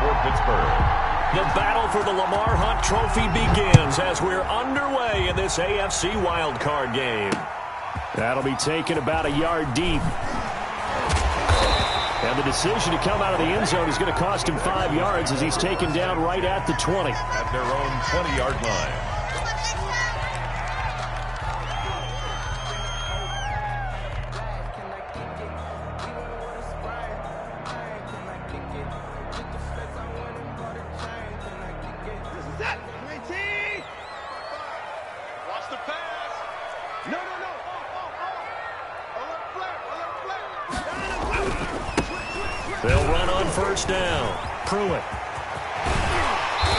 for Pittsburgh. The battle for the Lamar Hunt Trophy begins as we're underway in this AFC wildcard game. That'll be taken about a yard deep. And the decision to come out of the end zone is going to cost him 5 yards as he's taken down right at the 20. At their own 20-yard line. They'll run on first down. Pruitt.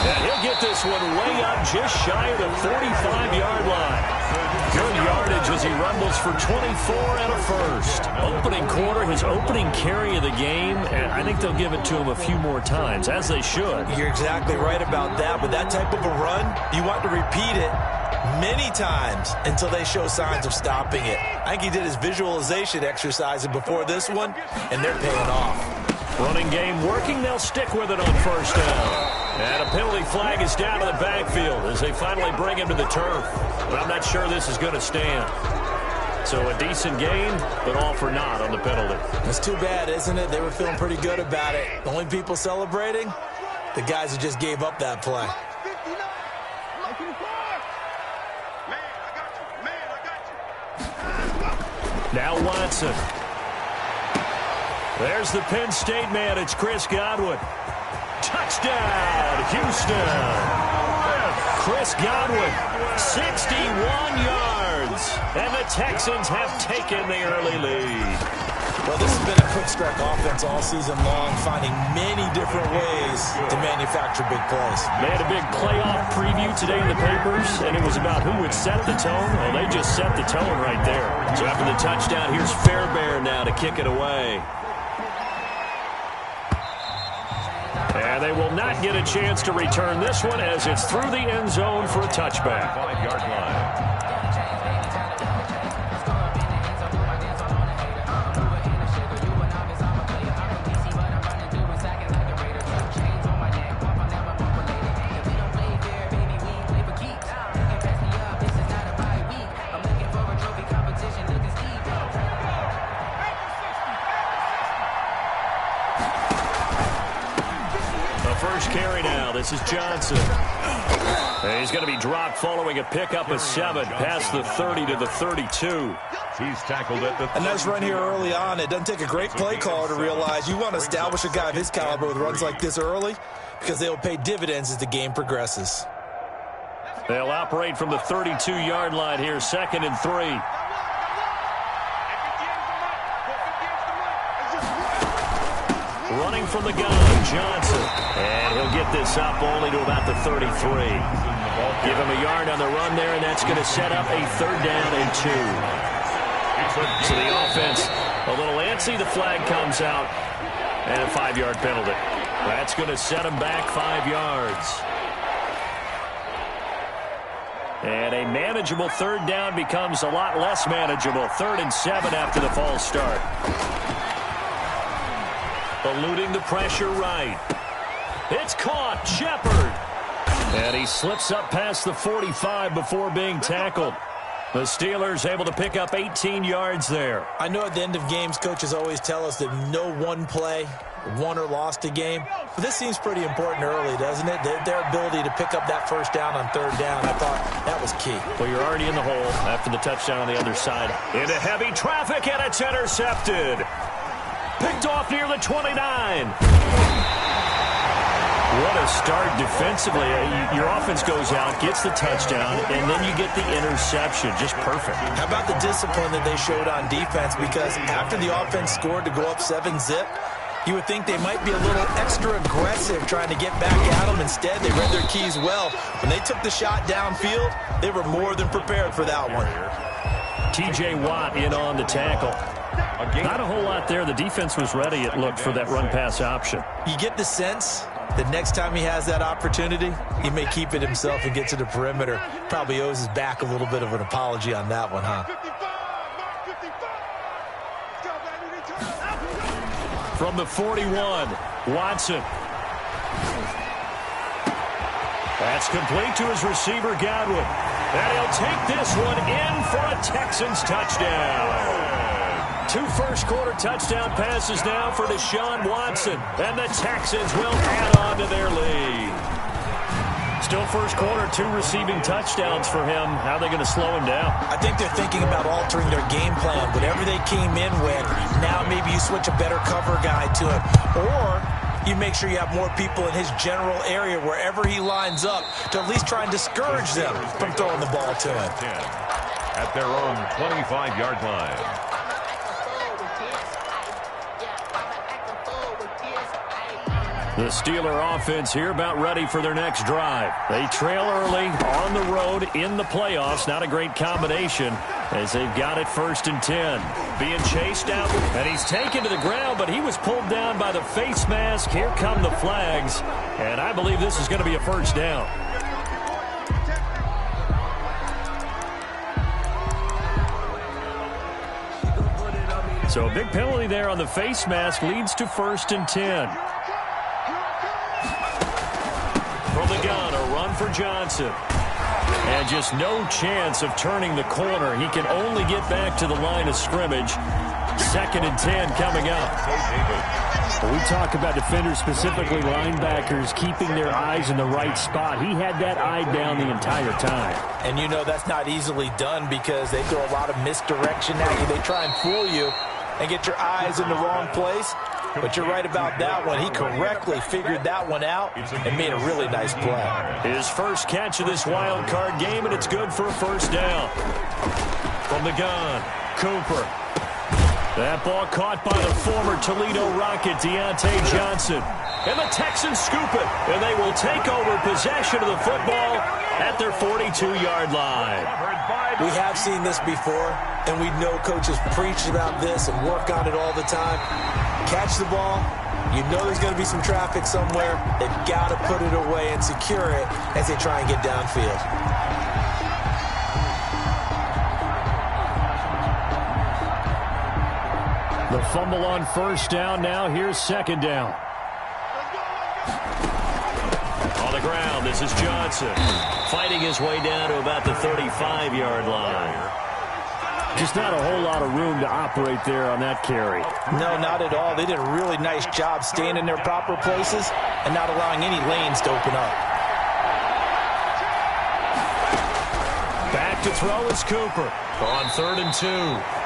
And he'll get this one way up just shy of the 45-yard line. Good yardage as he rumbles for 24 and a first. Opening quarter, his opening carry of the game, and I think they'll give it to him a few more times, as they should. You're exactly right about that, but that type of a run, you want to repeat it many times until they show signs of stopping it. I think he did his visualization exercise before this one, and they're paying off. Running game working, they'll stick with it on first down. And a penalty flag is down to the backfield as they finally bring him to the turf. But I'm not sure this is going to stand. So a decent gain, but all for naught on the penalty. It's too bad, isn't it? They were feeling pretty good about it. The only people celebrating, the guys who just gave up that play. Now Watson. There's the Penn State man. It's Chris Godwin. Touchdown, Houston. Chris Godwin, 61 yards. And the Texans have taken the early lead. Well, this has been a quick strike offense all season long, finding many different ways to manufacture big plays. They had a big playoff preview today in the papers, and it was about who would set the tone. Well, they just set the tone right there. So after the touchdown, here's Fairbairn now to kick it away. And they will not get a chance to return this one as it's through the end zone for a touchback. 5-yard line. First carry now. This is Johnson. And he's going to be dropped following a pickup of 7 past the 30 to the 32. He's tackled at the 30. A nice run here early on. It doesn't take a great play caller to realize you want to establish a guy of his caliber with runs like this early because they will pay dividends as the game progresses. They'll operate from the 32-yard line here, 2nd and 3. Running from the gun, Johnson. And he'll get this up only to about the 33. Give him a yard on the run there, and that's going to set up a 3rd down and 2. So the offense a little antsy. The flag comes out, and a 5-yard penalty. That's going to set him back 5 yards. And a manageable 3rd down becomes a lot less manageable. 3rd and 7 after the false start. Eluding the pressure right. It's caught. Shepard. And he slips up past the 45 before being tackled. The Steelers able to pick up 18 yards there. I know at the end of games, coaches always tell us that no one play won or lost a game. But this seems pretty important early, doesn't it? Their ability to pick up that 1st down on 3rd down, I thought that was key. Well, you're already in the hole after the touchdown on the other side. Into heavy traffic, and it's intercepted. Picked off near the 29. What a start defensively. Your offense goes out, gets the touchdown, and then you get the interception. Just perfect. How about the discipline that they showed on defense? Because after the offense scored to go up 7-zip, you would think they might be a little extra aggressive trying to get back at them. Instead, they read their keys well. When they took the shot downfield, they were more than prepared for that one. T.J. Watt in on the tackle. Not a whole lot there. The defense was ready, it looked, for that run-pass option. You get the sense that next time he has that opportunity, he may keep it himself and get to the perimeter. Probably owes his back a little bit of an apology on that one, huh? From the 41, Watson. That's complete to his receiver, Godwin. And he'll take this one in for a Texans touchdown. 2 first-quarter touchdown passes now for Deshaun Watson. And the Texans will add on to their lead. Still first quarter, 2 receiving touchdowns for him. How are they going to slow him down? I think they're thinking about altering their game plan. Whatever they came in with, now maybe you switch a better cover guy to him. Or you make sure you have more people in his general area wherever he lines up to at least try and discourage them from throwing the ball to him. At their own 25-yard line. The Steeler offense here about ready for their next drive. They trail early on the road in the playoffs. Not a great combination as they've got it 1st and 10. Being chased out, and he's taken to the ground, but he was pulled down by the face mask. Here come the flags, and I believe this is going to be a first down. So a big penalty there on the face mask leads to 1st and 10. From the gun, a run for Johnson. And just no chance of turning the corner. He can only get back to the line of scrimmage. 2nd and 10 coming up. We talk about defenders, specifically linebackers, keeping their eyes in the right spot. He had that eye down the entire time. And you know that's not easily done because they throw a lot of misdirection at you. They try and fool you and get your eyes in the wrong place. But you're right about that one. He correctly figured that one out and made a really nice play. His first catch of this wild card game, and it's good for a first down. From the gun, Cooper. That ball caught by the former Toledo Rocket, Deontay Johnson. And the Texans scoop it, and they will take over possession of the football at their 42-yard line. We have seen this before, and we know coaches preach about this and work on it all the time. Catch the ball. You know there's going to be some traffic somewhere. They've got to put it away and secure it as they try and get downfield. The fumble on first down now. Here's 2nd down. On the ground, this is Johnson. Fighting his way down to about the 35-yard line. Just not a whole lot of room to operate there on that carry. No, not at all. They did a really nice job staying in their proper places and not allowing any lanes to open up. Back to throw is Cooper on 3rd and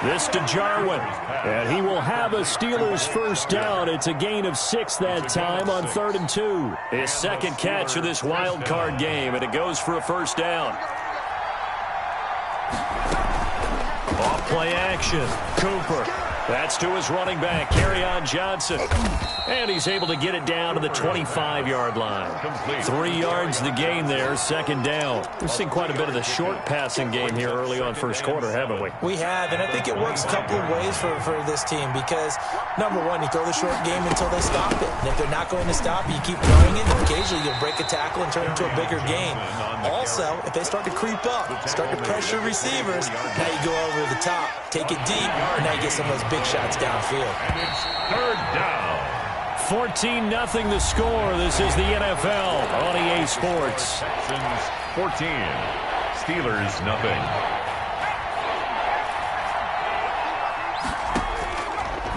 2. This to Jarwin. And he will have a Steelers first down. It's a gain of 6 that time on 3rd and 2. His 2nd catch of this wild card game, and it goes for a first down. Off-play action. Cooper. That's to his running back, Kerryon Johnson. And he's able to get it down to the 25-yard line. 3 yards the gain there, 2nd down. We've seen quite a bit of the short passing game here early on first quarter, haven't we? We have, and I think it works a couple of ways for this team because, number one, you throw the short game until they stop it. And if they're not going to stop it, you keep throwing it, and occasionally you'll break a tackle and turn it into a bigger gain. Also, if they start to creep up, start to pressure receivers, now you go over the top, take it deep, and now you get some of those big shots downfield. And it's 3rd down. 14-0 the score. This is the NFL on EA Sports. Texans 14, Steelers nothing.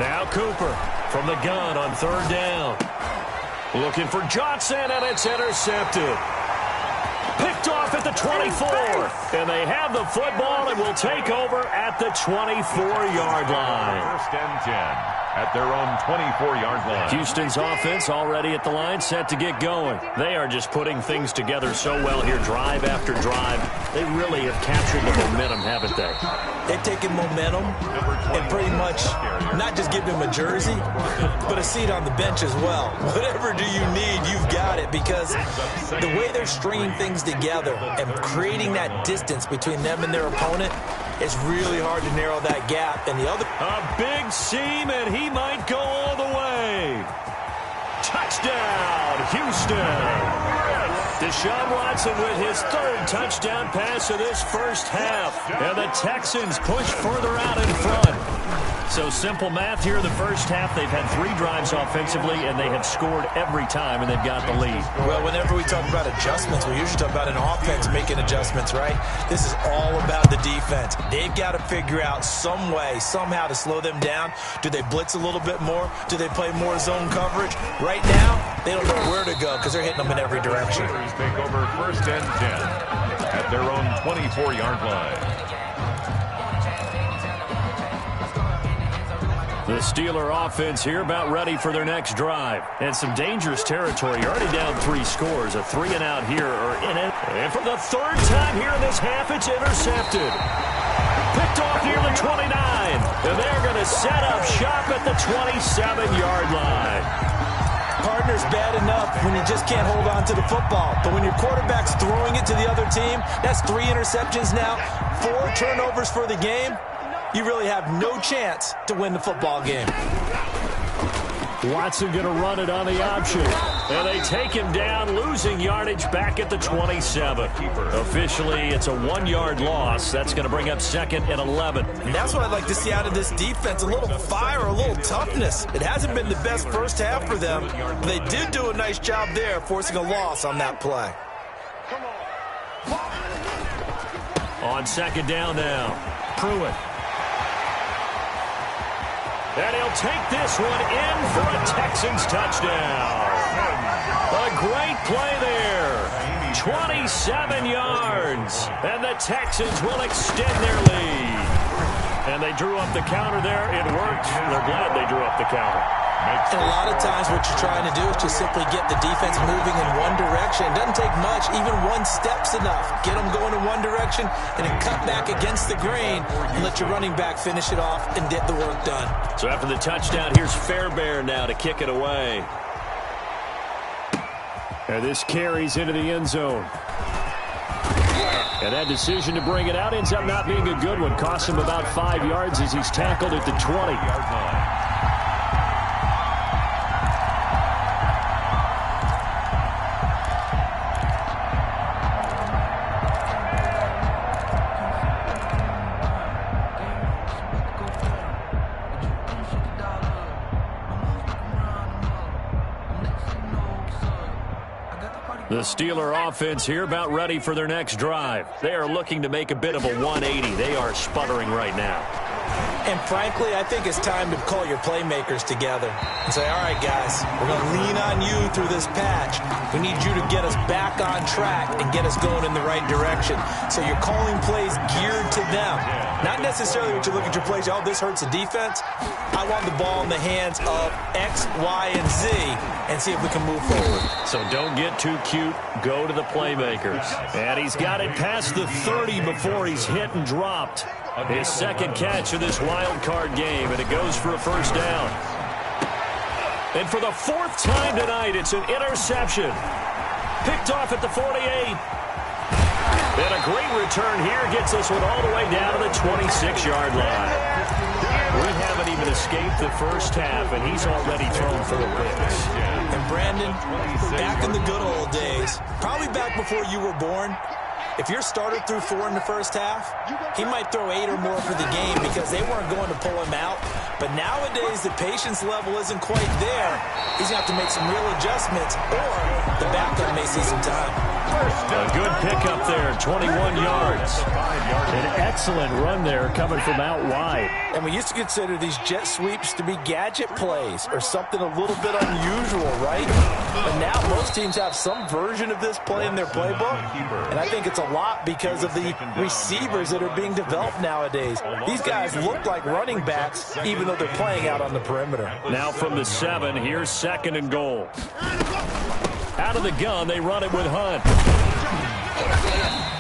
Now Cooper from the gun on 3rd down. Looking for Johnson, and it's intercepted. Picked off at the 24. And they have the football and will take over at the 24-yard line. 1st and 10. At their own 24-yard line. Houston's offense already at the line, set to get going. They are just putting things together so well here, drive after drive. They really have captured the momentum, haven't they? They've taken momentum and pretty much not just give him a jersey, but a seat on the bench as well. Whatever do you need, you've got it, because the way they're stringing things together and creating that distance between them and their opponent, it's really hard to narrow that gap. And the other... A big seam, and he might go all the way. Touchdown, Houston. Deshaun Watson with his third touchdown pass of this first half. And the Texans push further out in front. So simple math here in the first half. They've had 3 drives offensively, and they have scored every time, and they've got the lead. Well, whenever we talk about adjustments, we usually talk about an offense making adjustments, right? This is all about the defense. They've got to figure out some way, somehow to slow them down. Do they blitz a little bit more? Do they play more zone coverage? Right now, they don't know where to go because they're hitting them in every direction. Take over first and 10 at their own 24-yard line. The Steeler offense here about ready for their next drive. And some dangerous territory. You're already down 3 scores. A 3-and-out here or in it. And for the third time here in this half, it's intercepted. Picked off near the 29. And they're going to set up shop at the 27-yard line. Partner's bad enough when you just can't hold on to the football. But when your quarterback's throwing it to the other team, that's 3 interceptions now, 4 turnovers for the game. You really have no chance to win the football game. Watson going to run it on the option. And they take him down, losing yardage back at the 27. Officially, it's a 1-yard loss. That's going to bring up 2nd and 11. And that's what I'd like to see out of this defense, a little fire, a little toughness. It hasn't been the best first half for them, but they did do a nice job there, forcing a loss on that play. On 2nd down now, Pruitt. And he'll take this one in for a Texans touchdown. A great play there. 27 yards. And the Texans will extend their lead. And they drew up the counter there. It worked. They're glad they drew up the counter. And a lot of times what you're trying to do is just simply get the defense moving in one direction. It doesn't take much. Even 1 step's enough. Get them going in one direction and then cut back against the grain and let your running back finish it off and get the work done. So after the touchdown, here's Fairbairn now to kick it away. And this carries into the end zone. And that decision to bring it out ends up not being a good one. Costs him about 5 yards as he's tackled at the 20-yard line. The Steeler offense here about ready for their next drive. They are looking to make a bit of a 180. They are sputtering right now. And frankly, I think it's time to call your playmakers together and say, all right, guys, we're going to lean on you through this patch. We need you to get us back on track and get us going in the right direction. So you're calling plays geared to them. Not necessarily what you look at your plays, oh, this hurts the defense. I want the ball in the hands of X, Y, and Z and see if we can move forward. So don't get too cute. Go to the playmakers. And he's got it past the 30 before he's hit and dropped. His second catch of this wild card game, and it goes for a first down. And for the 4th time tonight, it's an interception. Picked off at the 48. And a great return here gets this one all the way down to the 26-yard line. We haven't even escaped the first half, and he's already thrown 4 picks. And Brandon, back in the good old days, probably back before you were born, if your starter threw 4 in the first half, he might throw 8 or more for the game because they weren't going to pull him out. But nowadays, the patience level isn't quite there. He's going to have to make some real adjustments, or the backup may see some time. A good pickup there, 21 yards. An excellent run there coming from out wide. And we used to consider these jet sweeps to be gadget plays or something a little bit unusual, right? But now most teams have some version of this play in their playbook. And I think it's a lot because of the receivers that are being developed nowadays. These guys look like running backs even though they're playing out on the perimeter. Now from the 7, here's 2nd and goal. Out of the gun, they run it with Hunt.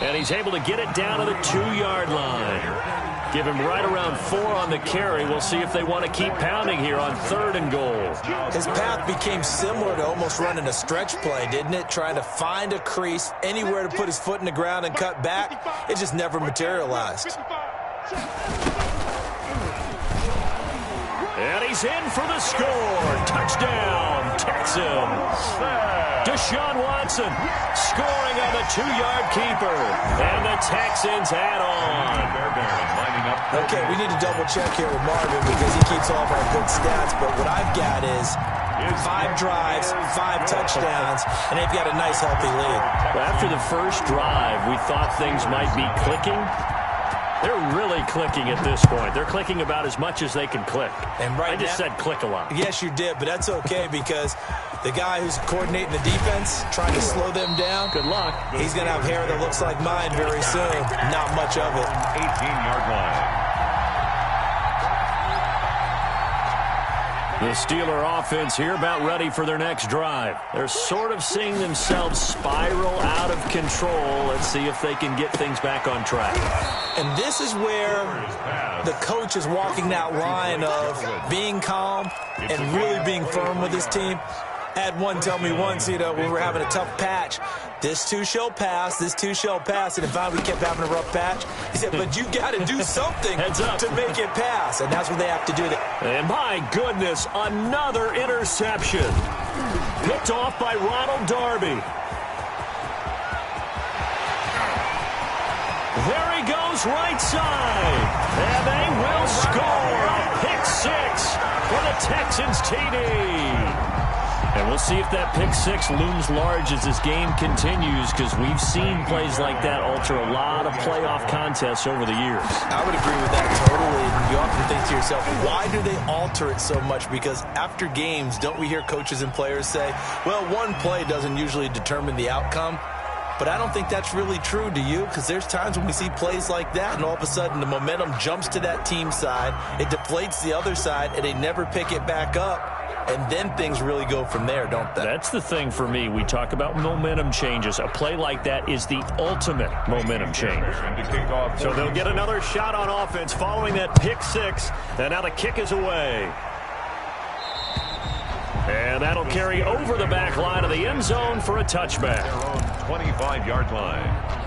And he's able to get it down to the 2-yard line. Give him right around 4 on the carry. We'll see if they want to keep pounding here on 3rd and goal. His path became similar to almost running a stretch play, didn't it? Trying to find a crease, anywhere to put his foot in the ground and cut back. It just never materialized. And he's in for the score. Touchdown, Texans. Deshaun Watson scoring on the 2-yard keeper. And the Texans add on. Okay, we need to double-check here with Marvin because he keeps all of our good stats. But what I've got is 5 drives, 5 touchdowns, and they've got a nice, healthy lead. Well, after the first drive, we thought things might be clicking. They're really clicking at this point. They're clicking about as much as they can click. And right I just said click a lot. Yes, you did, but that's okay because the guy who's coordinating the defense, trying to slow them down, good luck. He's going to have hair that looks like mine very soon. Not much of it. 18-yard line. The Steeler offense here about ready for their next drive. They're sort of seeing themselves spiral out of control. Let's see if they can get things back on track. And this is where the coach is walking that line of being calm and really being firm with his team. I had one tell me once, when we were having a tough patch, this too shall pass, this too shall pass. And if we kept having a rough patch, he said, but you got to do something to make it pass. And that's what they have to do. And my goodness, another interception. Picked off by Ronald Darby. There he goes right side. And they will score a pick 6 for the Texans TD. And we'll see if that pick 6 looms large as this game continues, because we've seen plays like that alter a lot of playoff contests over the years. I would agree with that totally. You often think to yourself, why do they alter it so much? Because after games, don't we hear coaches and players say, well, one play doesn't usually determine the outcome? But I don't think that's really true, do you? Because there's times when we see plays like that, and all of a sudden the momentum jumps to that team side, it deflates the other side, and they never pick it back up. And then things really go from there, don't they? That's the thing for me. We talk about momentum changes. A play like that is the ultimate momentum change. So they'll get another shot on offense following that pick 6. And now the kick is away. And that'll carry over the back line of the end zone for a touchback. Their own 25-yard line.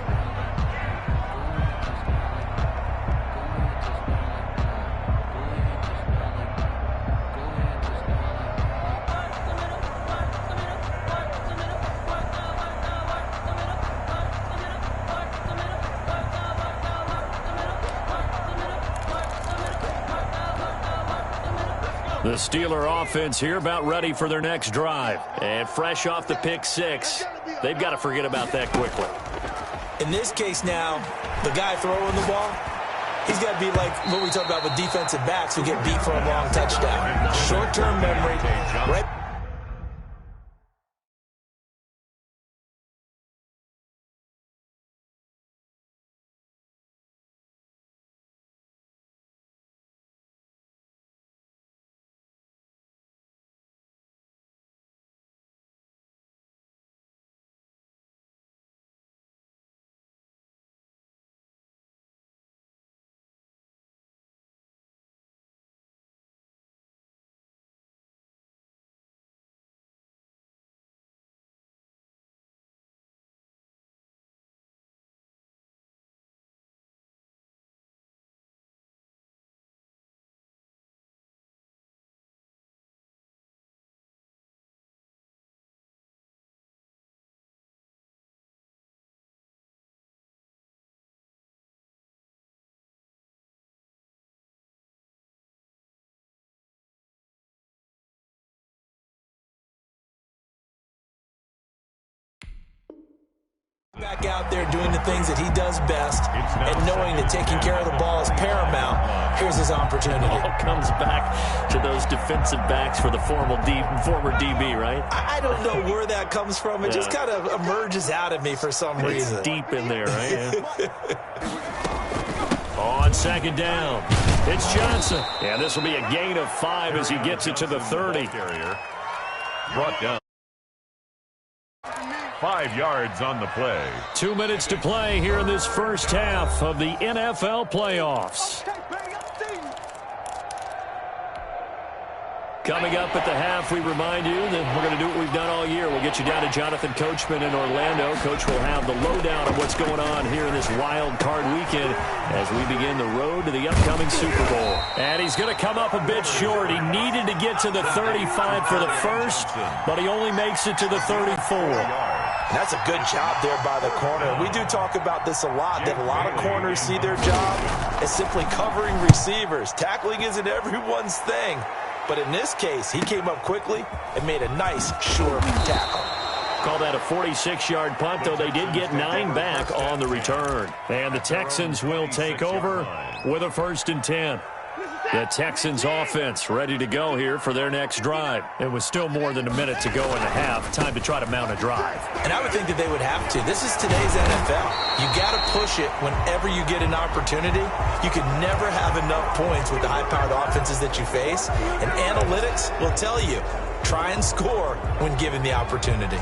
The Steeler offense here about ready for their next drive. And fresh off the pick 6, they've got to forget about that quickly. In this case now, the guy throwing the ball, he's got to be like what we talk about with defensive backs who get beat for a long touchdown. Short-term memory, right? Back out there doing the things that he does best and knowing that taking care of the ball is paramount. Here's his opportunity. All comes back to those defensive backs for the former DB, right? I don't know where that comes from. It just kind of emerges out of me for some reason. It's deep in there, right? On second down, it's Johnson. And this will be a gain of 5 as he gets it to the 30. Brought down. 5 yards on the play. 2 minutes to play here in this first half of the NFL playoffs. Coming up at the half, we remind you that we're going to do what we've done all year. We'll get you down to Jonathan Coachman in Orlando. Coach will have the lowdown of what's going on here in this wild card weekend as we begin the road to the upcoming Super Bowl. And he's going to come up a bit short. He needed to get to the 35 for the first, but he only makes it to the 34. That's a good job there by the corner. We do talk about this a lot, that a lot of corners see their job as simply covering receivers. Tackling isn't everyone's thing. But in this case, he came up quickly and made a nice, sure tackle. Call that a 46-yard punt, though they did get 9 back on the return. And the Texans will take over with a 1st and 10. The Texans offense ready to go here for their next drive. It was still more than a minute to go in the half. Time to try to mount a drive. And I would think that they would have to. This is today's NFL. You got to push it whenever you get an opportunity. You can never have enough points with the high-powered offenses that you face. And analytics will tell you, try and score when given the opportunity.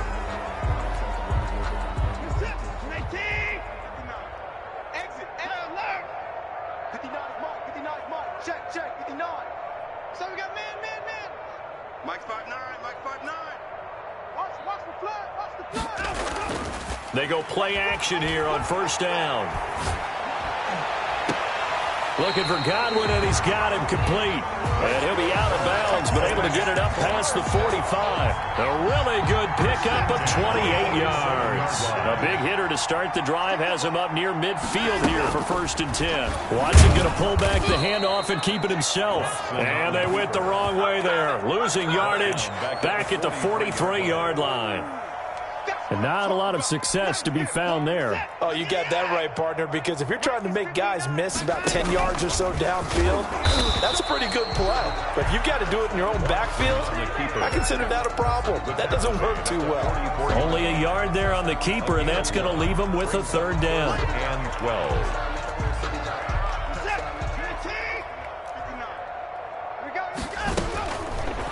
They go play action here on 1st down. Looking for Godwin, and he's got him complete. And he'll be out of bounds, but able to get it up past the 45. A really good pickup of 28 yards. A big hitter to start the drive has him up near midfield here for 1st and 10. Watson going to pull back the handoff and keep it himself. And they went the wrong way there. Losing yardage back at the 43-yard line. And not a lot of success to be found there. Oh, you got that right, partner, because if you're trying to make guys miss about 10 yards or so downfield, that's a pretty good play. But if you've got to do it in your own backfield, I consider that a problem. That doesn't work too well. Only a yard there on the keeper, and that's going to leave him with a 3rd down. And 12.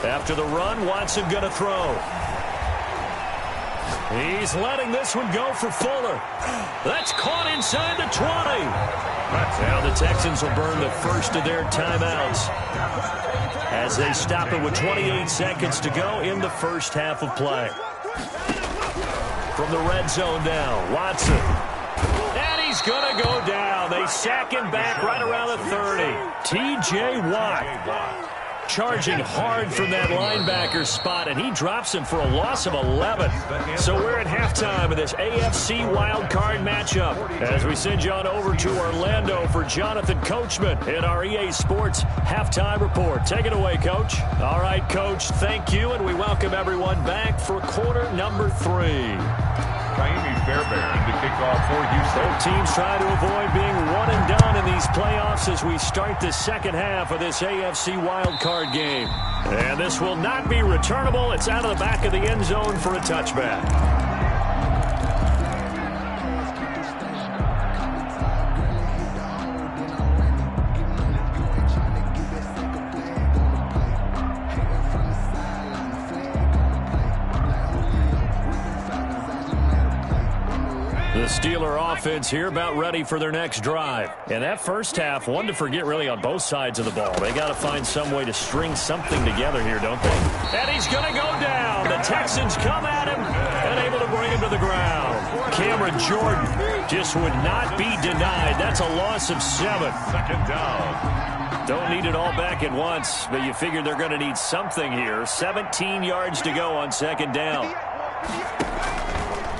After the run, Watson going to throw. He's letting this one go for Fuller. That's caught inside the 20. Now the Texans will burn the first of their timeouts as they stop it with 28 seconds to go in the first half of play. From the red zone now, Watson. And he's going to go down. They sack him back right around the 30. T.J. Watt charging hard from that linebacker spot, and he drops him for a loss of 11. So we're at halftime of this AFC wildcard matchup as we send you on over to Orlando for Jonathan Coachman in our EA Sports Halftime Report. Take it away, Coach. All right, Coach, thank you, and we welcome everyone back for quarter number 3. Fairbairn to kick off for Houston. Both teams trying to avoid being one and done in these playoffs as we start the second half of this AFC wildcard game. And this will not be returnable. It's out of the back of the end zone for a touchback. The Steeler offense here about ready for their next drive. And that first half, one to forget really on both sides of the ball. They got to find some way to string something together here, don't they? And he's going to go down. The Texans come at him and able to bring him to the ground. Cameron Jordan just would not be denied. That's a loss of 7. 2nd down. Don't need it all back at once, but you figure they're going to need something here. 17 yards to go on 2nd down.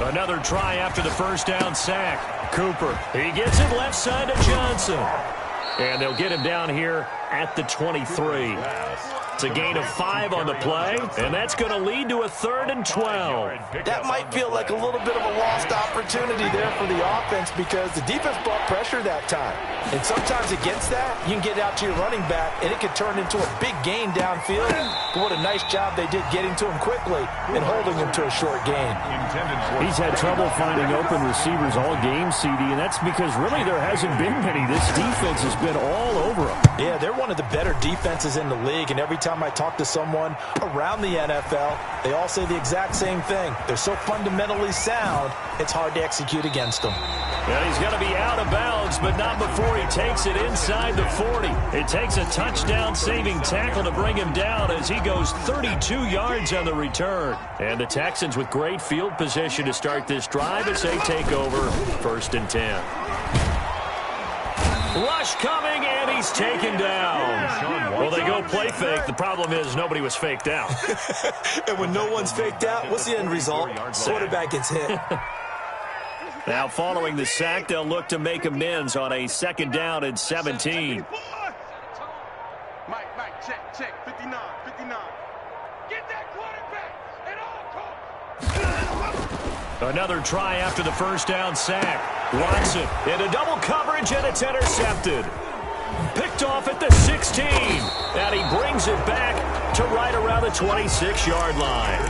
Another try after the first down sack. Cooper, he gets it left side to Johnson. And they'll get him down here at the 23. It's a gain of 5 on the play, and that's going to lead to a 3rd and 12. That might feel like a little bit of a lost opportunity there for the offense because the defense brought pressure that time. And sometimes against that, you can get out to your running back, and it could turn into a big gain downfield. But what a nice job they did getting to him quickly and holding him to a short gain. He's had trouble finding open receivers all game, CD, and that's because really there hasn't been many. This defense has been all over him. Yeah, they're one of the better defenses in the league, and every time time I talk to someone around the NFL, they all say the exact same thing. They're so fundamentally sound, it's hard to execute against them. Well, he's going to be out of bounds, but not before he takes it inside the 40. It takes a touchdown-saving tackle to bring him down as he goes 32 yards on the return. And the Texans with great field position to start this drive as they take over 1st and 10. Rush coming, and he's taken down. Well, they go play fake. The problem is nobody was faked out. And when no one's faked out, what's the end result? Quarterback gets hit. Now, following the sack, they'll look to make amends on a 2nd down and 17. Mike, check, 59. Get that quarterback at all costs. Another try after the 1st down sack. Watson into double coverage, and it's intercepted. Picked off at the 16. And he brings it back to right around the 26-yard line.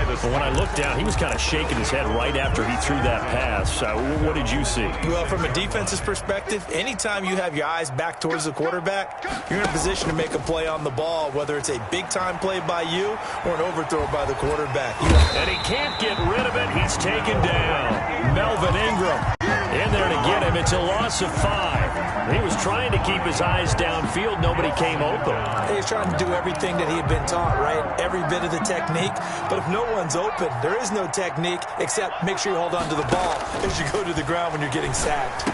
But when I looked down, he was kind of shaking his head right after he threw that pass. What did you see? Well, from a defense's perspective, anytime you have your eyes back towards the quarterback, you're in a position to make a play on the ball, whether it's a big-time play by you or an overthrow by the quarterback. And he can't get rid of it. He's taken down. Melvin Ingram in there to get him. It's a loss of 5. He was trying to keep his eyes downfield. Nobody came open. He's trying to do everything that he had been taught, right? Every bit of the technique. But if no one's open, there is no technique except make sure you hold on to the ball as you go to the ground when you're getting sacked.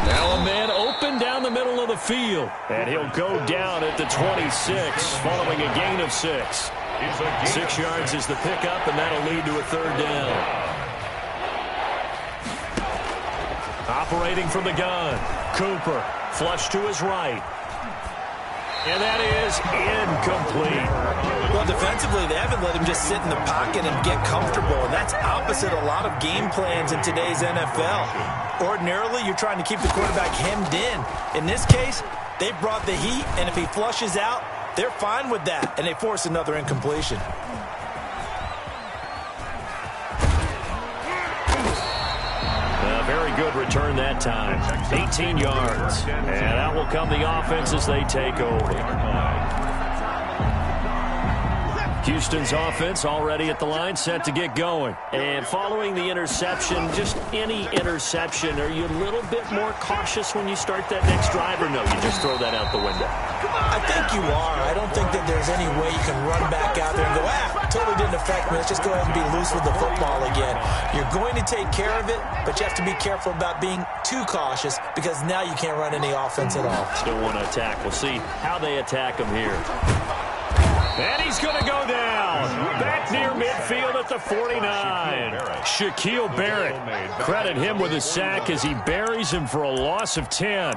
Now a man open down the middle of the field. And he'll go down at the 26 following a gain of 6. 6 yards is the pickup, and that'll lead to a 3rd down. Operating from the gun, Cooper, flush to his right. And that is incomplete. Well, defensively, they haven't let him just sit in the pocket and get comfortable, and that's opposite a lot of game plans in today's NFL. Ordinarily, you're trying to keep the quarterback hemmed in. In this case, they brought the heat, and if he flushes out, they're fine with that, and they force another incompletion. Very good return that time. 18 yards. And out will come the offense as they take over. Houston's offense already at the line, set to get going. And following the interception, just any interception, are you a little bit more cautious when you start that next drive, or no, you just throw that out the window? I think you are. I don't think that there's any way you can run back out there and go, totally didn't affect me. Let's just go ahead and be loose with the football again. You're going to take care of it, but you have to be careful about being too cautious because now you can't run any offense at all. Still want to attack. We'll see how they attack him here. And he's going to go down. Back near midfield at the 49. Shaquille Barrett. Credit him with a sack as he buries him for a loss of 10.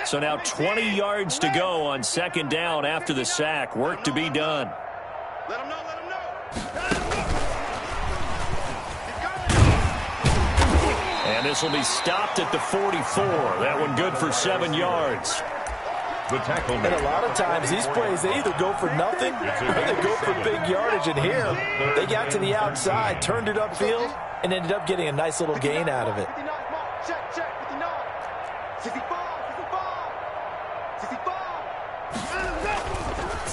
So now 20 yards to go on 2nd down after the sack. Work to be done. Let him know. And this will be stopped at the 44. That one good for 7 yards. The tackle and a lot of times these plays, they either go for nothing or they go for big yardage. And here, they got to the outside, turned it upfield, and ended up getting a nice little gain out of it. Check, 59. 65.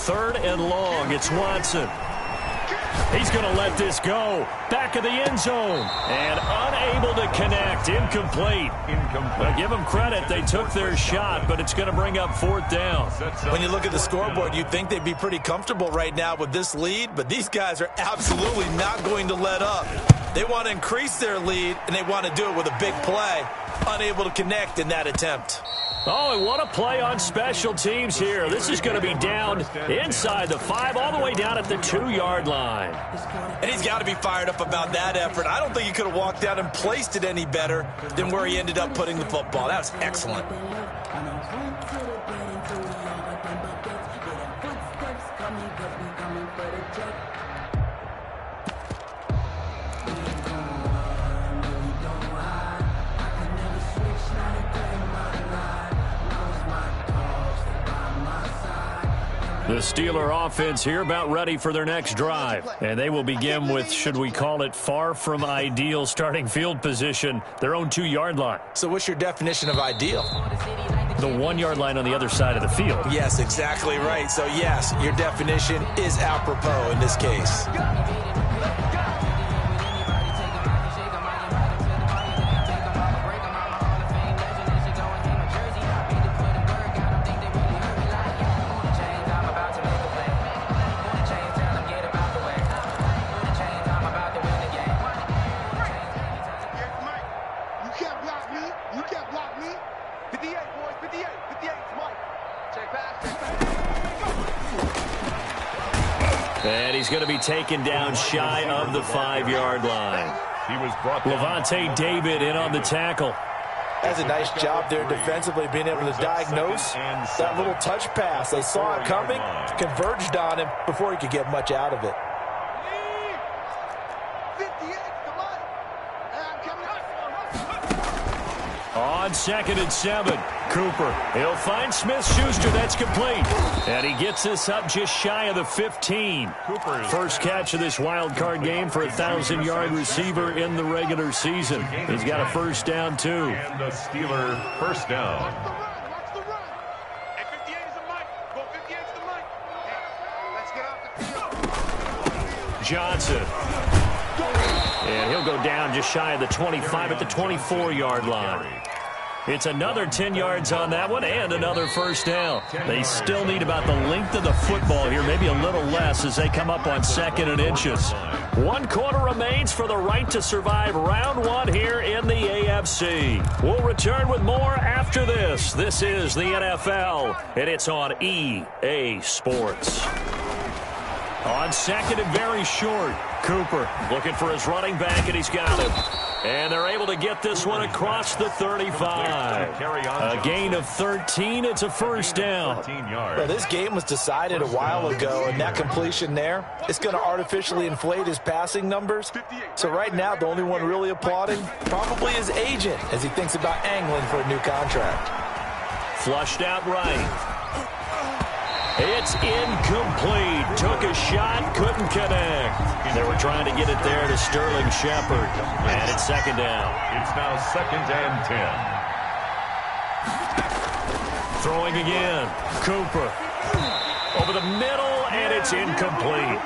3rd and long. It's Watson. He's going to let this go. Back of the end zone. And unable to connect. Incomplete. But give them credit. They took their shot, but it's going to bring up 4th down. When you look at the scoreboard, you'd think they'd be pretty comfortable right now with this lead, but these guys are absolutely not going to let up. They want to increase their lead, and they want to do it with a big play. Unable to connect in that attempt. Oh, and what a play on special teams here. This is going to be down inside the 5, all the way down at the 2-yard line. And he's got to be fired up about that effort. I don't think he could have walked out and placed it any better than where he ended up putting the football. That was excellent. The Steeler offense here about ready for their next drive. And they will begin with, should we call it, far from ideal starting field position, their own 2-yard line. So what's your definition of ideal? The 1-yard line on the other side of the field. Yes, exactly right. So, yes, your definition is apropos in this case. And he's going to be taken down shy of the 5-yard line. He was brought down. Levante David in on the tackle. That's a nice job there defensively, being able to diagnose that little touch pass. They saw it coming, converged on him before he could get much out of it. On 2nd and 7, Cooper. He'll find Smith-Schuster. That's complete. And he gets this up just shy of the 15. First catch of this wild card game for a 1,000-yard receiver in the regular season. He's got a first down, too. And the Steeler first down. Johnson. And he'll go down just shy of the 25 at the 24-yard line. It's another 10 yards on that one and another first down. They still need about the length of the football here, maybe a little less as they come up on 2nd and inches. 1 quarter remains for the right to survive round 1 here in the AFC. We'll return with more after this. This is the NFL, and it's on EA Sports. On 2nd and very short, Cooper looking for his running back, and he's got him. And they're able to get this one across the 35. A gain of 13. It's a first down. Well, this game was decided a while ago, and that completion there, it's going to artificially inflate his passing numbers. So right now, the only one really applauding probably his agent as he thinks about angling for a new contract. Flushed out right. It's incomplete. Took a shot, couldn't connect. They were trying to get it there to Sterling Shepard. And it's 2nd down. It's now 2nd and 10. Throwing again. Cooper. Over the middle, and it's incomplete.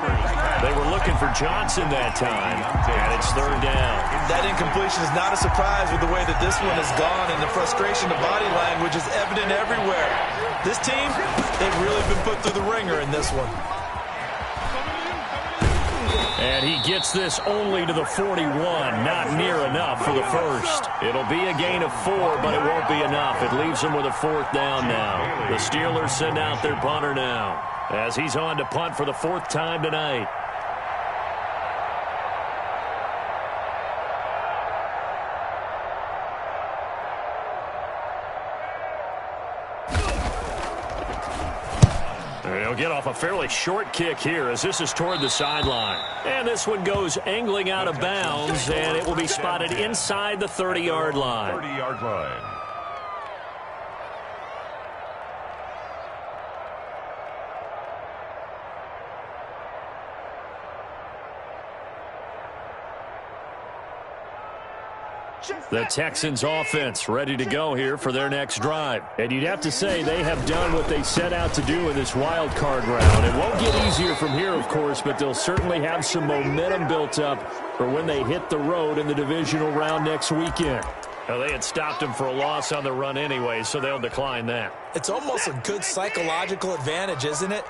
They were looking for Johnson that time, and it's 3rd down. That incompletion is not a surprise with the way that this one has gone, and the frustration of body language is evident everywhere. This team, they've really been put through the ringer in this one. And he gets this only to the 41. Not near enough for the first. It'll be a gain of 4, but it won't be enough. It leaves him with a 4th down now. The Steelers send out their punter now, as he's on to punt for the 4th time tonight. He'll get off a fairly short kick here as this is toward the sideline. And this one goes angling out of bounds, and it will be spotted inside the 30-yard line. 30-yard line. The Texans offense ready to go here for their next drive. And you'd have to say they have done what they set out to do in this wild card round. It won't get easier from here, of course, but they'll certainly have some momentum built up for when they hit the road in the divisional round next weekend. Well, they had stopped him for a loss on the run anyway, so they'll decline that. It's almost a good psychological advantage, isn't it?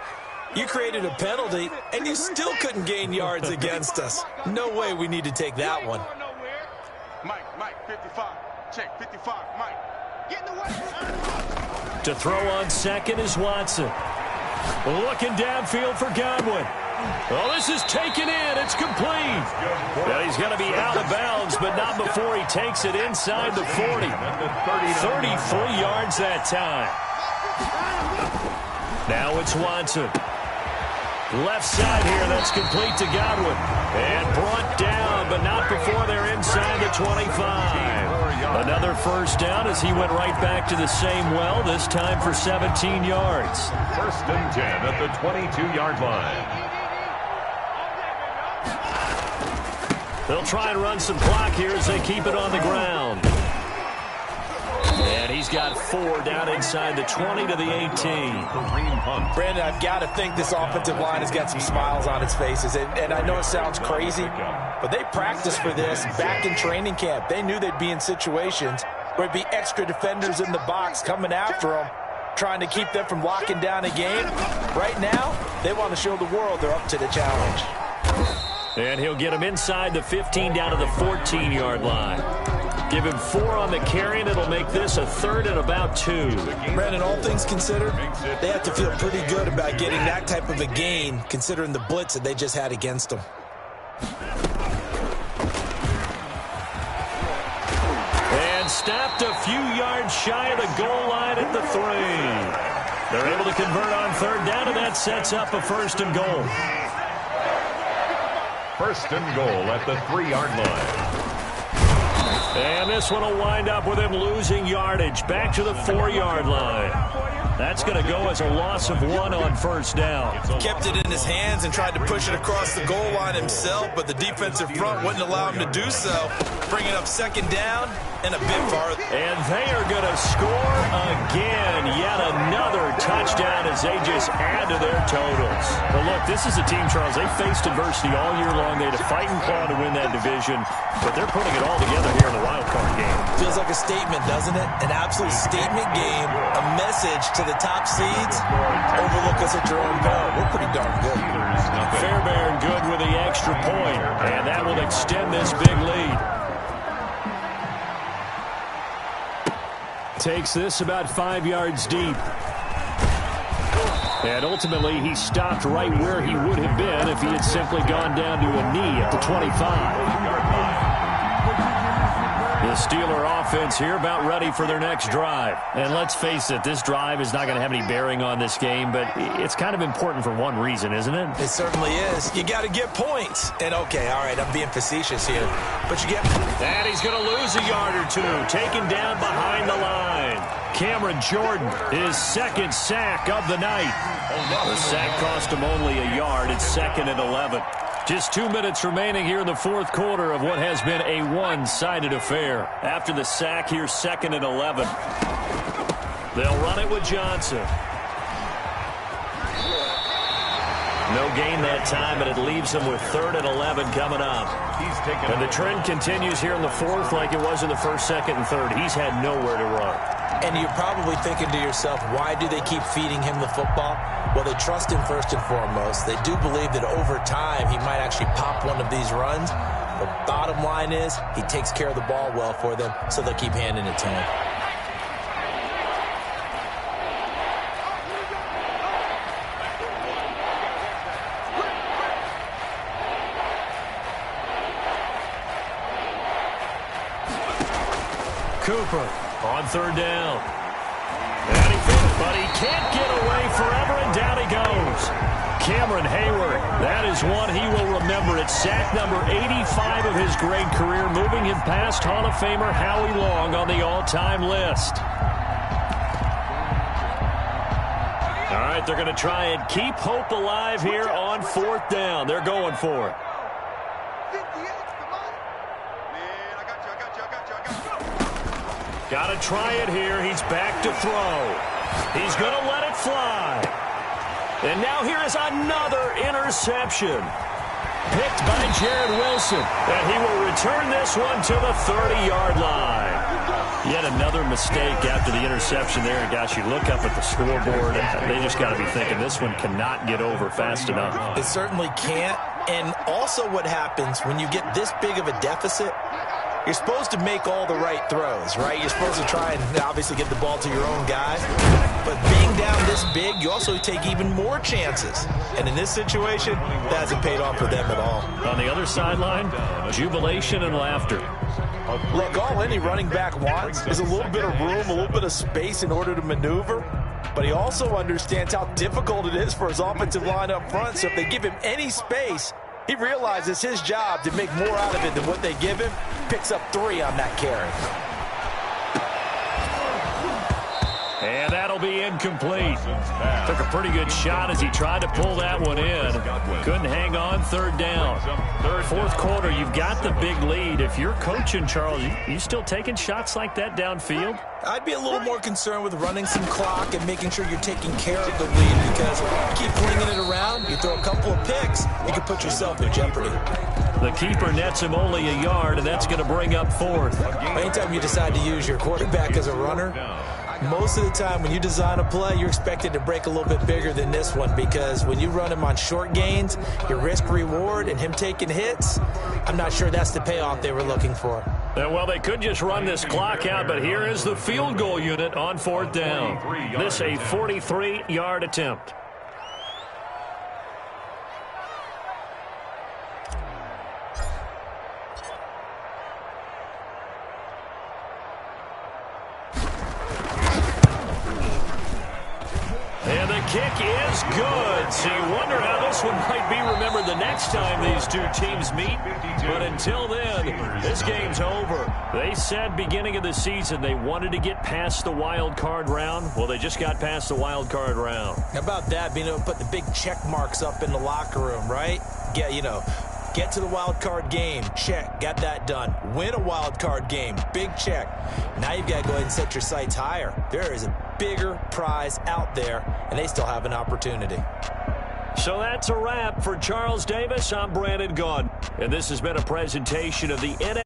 You created a penalty, and you still couldn't gain yards against us. No way we need to take that one. Mike, 55. Check, 55. Mike. Get in the way. To throw on 2nd is Watson. Looking downfield for Godwin. Well, this is taken in. It's complete. Well, he's going to be out of bounds, but not before he takes it inside the 40. 33 yards that time. Now it's Watson. Left side here, that's complete to Godwin. And brought down, but not before they're inside the 25. Another first down as he went right back to the same well, this time for 17 yards. First and 10 at the 22-yard line. They'll try and run some clock here as they keep it on the ground. And he's got 4 down inside the 20 to the 18. Brandon, I've got to think this offensive line has got some smiles on its faces. And I know it sounds crazy, but they practiced for this back in training camp. They knew they'd be in situations where it'd be extra defenders in the box coming after them, trying to keep them from locking down a game. Right now, they want to show the world they're up to the challenge. And he'll get him inside the 15 down to the 14-yard line. Give him 4 on the carry, and it'll make this a 3rd and about 2. Brandon, all things considered, they have to feel pretty good about getting that type of a gain, considering the blitz that they just had against them. And stopped a few yards shy of the goal line at the 3. They're able to convert on 3rd down, and that sets up a 1st and goal. First and goal at the 3-yard line. And this one will wind up with him losing yardage back to the 4-yard line. That's going to go as a loss of 1 on 1st down. Kept it in his hands and tried to push it across the goal line himself, but the defensive front wouldn't allow him to do so. Bringing up 2nd down and a bit farther. And they are going to score again. Yet another touchdown as they just add to their totals. Well, look, this is a team, Charles. They faced adversity all year long. They had to fight and claw to win that division, but they're putting it all together here in the wild card game. Feels like a statement, doesn't it? An absolute statement game, a message to the top seeds. Overlook us at your own peril. We're pretty darn good. Fairbairn good with the extra point, and that will extend this big lead. Takes this about 5 yards deep. And ultimately, he stopped right where he would have been if he had simply gone down to a knee at the 25. The Steeler offense here about ready for their next drive. And let's face it, this drive is not going to have any bearing on this game, but it's kind of important for one reason, isn't it? It certainly is. You got to get points. And okay, all right, I'm being facetious here, but you get... And he's going to lose a yard or 2, taken down behind the line. Cameron Jordan, his 2nd sack of the night. The sack cost him only a yard. It's 2nd and 11. Just 2 minutes remaining here in the 4th quarter of what has been a one-sided affair. After the sack, here's 2nd and 11. They'll run it with Johnson. No gain that time, but it leaves them with 3rd and 11 coming up. And the trend continues here in the 4th like it was in the 1st, 2nd, and 3rd. He's had nowhere to run. And you're probably thinking to yourself, why do they keep feeding him the football? Well, they trust him first and foremost. They do believe that over time he might actually pop one of these runs. The bottom line is he takes care of the ball well for them, so they'll keep handing it to him. Cooper on 3rd down. And he finished, but he can't get away forever, and down he goes. Cameron Hayward, that is one he will remember. It's sack number 85 of his great career, moving him past Hall of Famer Howie Long on the all-time list. All right, they're going to try and keep hope alive here on 4th down. They're going for it. Got to try it here. He's back to throw. He's going to let it fly. And now here is another interception. Picked by Jared Wilson. And he will return this one to the 30-yard line. Yet another mistake after the interception there. And gosh, you look up at the scoreboard, they just got to be thinking this one cannot get over fast enough. It certainly can't. And also what happens when you get this big of a deficit, you're supposed to make all the right throws, right? You're supposed to try and obviously get the ball to your own guys. But being down this big, you also take even more chances. And in this situation, that hasn't paid off for them at all. On the other sideline, jubilation and laughter. Look, all any running back wants is a little bit of room, a little bit of space in order to maneuver. But he also understands how difficult it is for his offensive line up front. So if they give him any space, he realizes his job to make more out of it than what they give him. Picks up 3 on that carry. And that'll be incomplete. Took a pretty good shot as he tried to pull that one in. Couldn't hang on. Third down. Fourth quarter, you've got the big lead. If you're coaching, Charles, you still taking shots like that downfield? I'd be a little more concerned with running some clock and making sure you're taking care of the lead, because if you keep flinging it around, you throw a couple of picks, you can put yourself in jeopardy. The keeper nets him only a yard, and that's going to bring up fourth. Anytime you decide to use your quarterback as a runner, most of the time when you design a play, you're expected to break a little bit bigger than this one, because when you run him on short gains, your risk-reward and him taking hits, I'm not sure that's the payoff they were looking for. Well, they could just run this clock out, but here is the field goal unit on fourth down. This a 43-yard attempt. And the kick is good. So you wonder how this one might be remembered the next time these two teams meet. But until then, this game's over. They said beginning of the season they wanted to get past the wild card round. Well, they just got past the wild card round. How about that, being able to put the big check marks up in the locker room, right? Get to the wild card game, check, got that done. Win a wild card game, big check. Now you've got to go ahead and set your sights higher. There is a bigger prize out there, and they still have an opportunity. So that's a wrap for Charles Davis. I'm Brandon Gaudin, and this has been a presentation of the NFL.